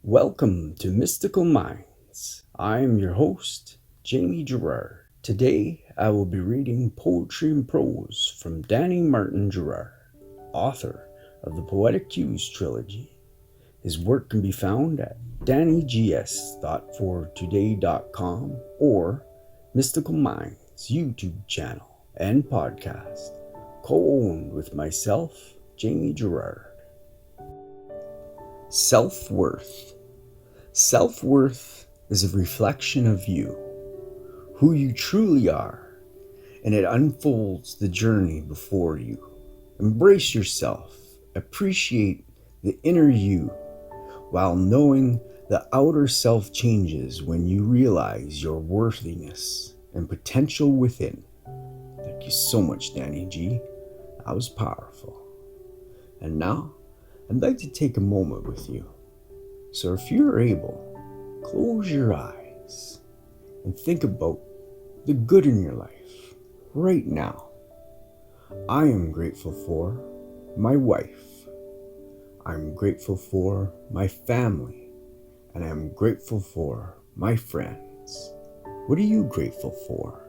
Welcome to Mystical Minds. I am your host, Jamie Gerard. Today I will be reading poetry and prose from Danny Martin Gerard, author of the Poetic Cues trilogy. His work can be found at dannygs.fortoday.com or Mystical Minds YouTube channel and podcast, co-owned with myself, Jamie Gerard. Self-worth. Self-worth is a reflection of you, who you truly are, and it unfolds the journey before you. Embrace yourself, appreciate the inner you, while knowing the outer self changes when you realize your worthiness and potential within. Thank you so much, Danny G. That was powerful. And now, I'd like to take a moment with you. So if you're able, close your eyes and think about the good in your life right now. I am grateful for my wife. I'm grateful for my family. And I'm grateful for my friends. What are you grateful for?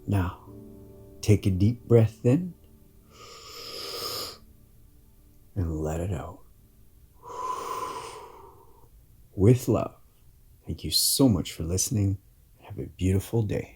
Now, take a deep breath in and let it out. With love. Thank you so much for listening. Have a beautiful day.